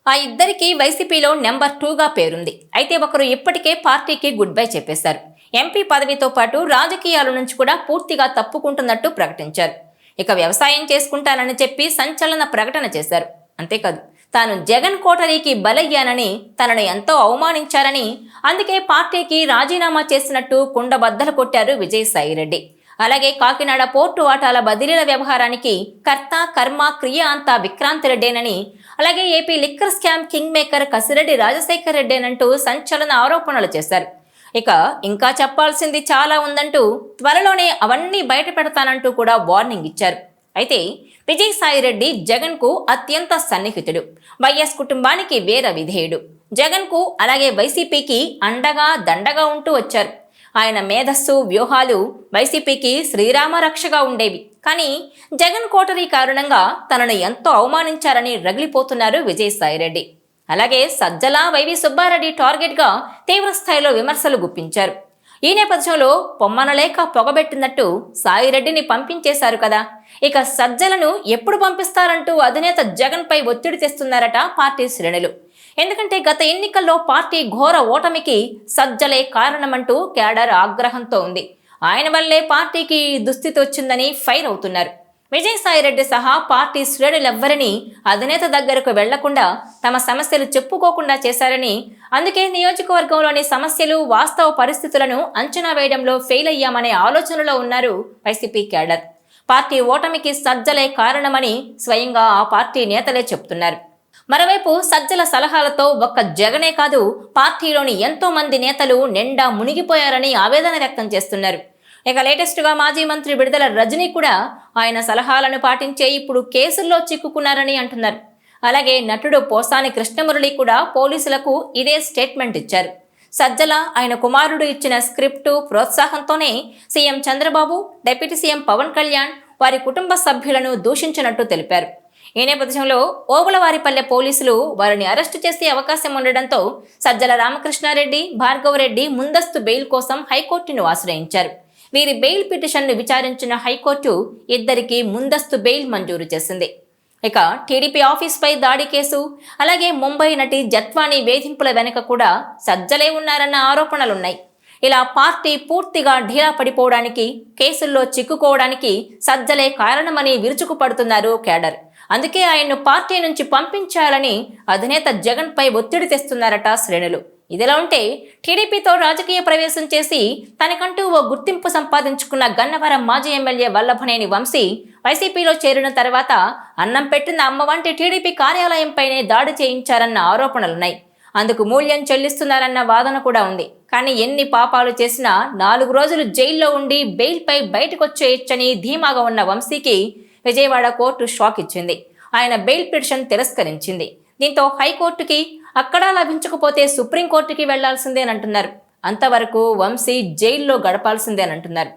ఆ ఇద్దరికి వైసీపీలో నెంబర్ 2గా పేరుంది. అయితే ఒకరు ఇప్పటికే పార్టీకి గుడ్ బై చెప్పేశారు. ఎంపీ పదవితో పాటు రాజకీయాల నుంచి కూడా పూర్తిగా తప్పుకుంటున్నట్టు ప్రకటించారు. ఇక వ్యవసాయం చేసుకుంటానని చెప్పి సంచలన ప్రకటన చేశారు. అంతేకాదు, తాను జగన్ కోటరీకి బలయ్యానని, తనను ఎంతో అవమానించారని, అందుకే పార్టీకి రాజీనామా చేసినట్టు కుండబద్దలు కొట్టారు విజయసాయిరెడ్డి. అలాగే కాకినాడ పోర్టు వాటాల బదిలీల వ్యవహారానికి కర్త కర్మ క్రియ అంతా విక్రాంత్ రెడ్డేనని, అలాగే AP liquor scam king maker Kasireddy Rajasekhar రెడ్డేనంటూ సంచలన ఆరోపణలు చేశారు. ఇక ఇంకా చెప్పాల్సింది చాలా ఉందంటూ త్వరలోనే అవన్నీ బయట పెడతానంటూ కూడా వార్నింగ్ ఇచ్చారు. అయితే విజయసాయిరెడ్డి జగన్ కు అత్యంత సన్నిహితుడు, వైఎస్ కుటుంబానికి వీర విధేయుడు. జగన్ కు అలాగే వైసీపీకి అండగా దండగా ఉంటూ వచ్చారు. ఆయన మేధస్సు వ్యూహాలు వైసీపీకి శ్రీరామ రక్షగా ఉండేవి. కానీ జగన్ కోటరీ కారణంగా తనను ఎంతో అవమానించారని రగిలిపోతున్నారు విజయసాయిరెడ్డి. అలాగే సజ్జల వైవి సుబ్బారెడ్డి టార్గెట్గా తీవ్రస్థాయిలో విమర్శలు గుప్పించారు. ఈ నేపథ్యంలో పొమ్మనలేక పొగబెట్టినట్టు సాయిరెడ్డిని పంపించేశారు కదా. ఇక సజ్జలను ఎప్పుడు పంపిస్తారంటూ అధినేత జగన్ పై ఒత్తిడి తెస్తున్నారట పార్టీ శ్రేణులు. ఎందుకంటే గత ఎన్నికల్లో పార్టీ ఘోర ఓటమికి సజ్జలే కారణమంటూ కేడర్ ఆగ్రహంతో ఉంది. ఆయన వల్లే పార్టీకి దుస్థితి వచ్చిందని ఫైర్ అవుతున్నారు. విజయసాయిరెడ్డి సహా పార్టీ శ్రేణులెవ్వరినీ అధినేత దగ్గరకు వెళ్లకుండా తమ సమస్యలు చెప్పుకోకుండా చేశారని, అందుకే నియోజకవర్గంలోని సమస్యలు వాస్తవ పరిస్థితులను అంచనా వేయడంలో ఫెయిల్ అయ్యామనే ఆలోచనలో ఉన్నారు వైసీపీ కేడర్. పార్టీ ఓటమికి సజ్జలే కారణమని స్వయంగా ఆ పార్టీ నేతలే చెప్తున్నారు. మరోవైపు సజ్జల సలహాలతో ఒక్క జగనే కాదు, పార్టీలోని ఎంతో మంది నేతలు నిండా మునిగిపోయారని ఆవేదన వ్యక్తం చేస్తున్నారు. ఇక లేటెస్ట్గా మాజీ మంత్రి విడుదల రజనీ కూడా ఆయన సలహాలను పాటించే ఇప్పుడు కేసుల్లో చిక్కుకున్నారని అంటున్నారు. అలాగే నటుడు పోసాని కృష్ణమురళి కూడా పోలీసులకు ఇదే స్టేట్మెంట్ ఇచ్చారు. సజ్జల ఆయన కుమారుడు ఇచ్చిన స్క్రిప్టు ప్రోత్సాహంతోనే CM Chandrababu, deputy CM Pavan Kalyan వారి కుటుంబ సభ్యులను దూషించినట్టు తెలిపారు. ఈ నేపథ్యంలో ఓబులవారిపల్లె పోలీసులు వారిని అరెస్టు చేసే అవకాశం ఉండడంతో సజ్జల రామకృష్ణారెడ్డి, భార్గవరెడ్డి ముందస్తు బెయిల్ కోసం హైకోర్టును ఆశ్రయించారు. వీరి బెయిల్ పిటిషన్ను విచారించిన హైకోర్టు ఇద్దరికి ముందస్తు బెయిల్ మంజూరు చేసింది. ఇక టీడీపీ ఆఫీస్పై దాడి కేసు, అలాగే ముంబై నటి జత్వానీ వేధింపుల వెనుక కూడా సజ్జలే ఉన్నారన్న ఆరోపణలున్నాయి. ఇలా పార్టీ పూర్తిగా ఢీలా పడిపోవడానికి, కేసుల్లో చిక్కుకోవడానికి సజ్జలే కారణమని విరుచుకుపడుతున్నారు కేడర్. అందుకే ఆయన్ను పార్టీ నుంచి పంపించాలని అధినేత జగన్ పై ఒత్తిడి తెస్తున్నారట శ్రేణులు. ఇదిలా ఉంటే టీడీపీతో రాజకీయ ప్రవేశం చేసి తనకంటూ ఓ గుర్తింపు సంపాదించుకున్న గన్నవరం మాజీ ఎమ్మెల్యే వల్లభనేని వంశీ వైసీపీలో చేరిన తర్వాత అన్నం పెట్టిన అమ్మ వంటి టీడీపీ కార్యాలయంపైనే దాడి చేయించారన్న ఆరోపణలున్నాయి. అందుకు మూల్యం చెల్లిస్తున్నారన్న వాదన కూడా ఉంది. కానీ ఎన్ని పాపాలు చేసినా 4 రోజులు జైల్లో ఉండి బెయిల్పై బయటకొచ్చేయచ్చని ధీమాగా ఉన్న వంశీకి విజయవాడ కోర్టు షాక్ ఇచ్చింది. ఆయన బెయిల్ పిటిషన్ తిరస్కరించింది. దీంతో హైకోర్టుకి, అక్కడా లభించకపోతే సుప్రీంకోర్టుకి వెళ్లాల్సిందేనంటున్నారు. అంతవరకు వంశీ జైల్లో గడపాల్సిందేనంటున్నారు.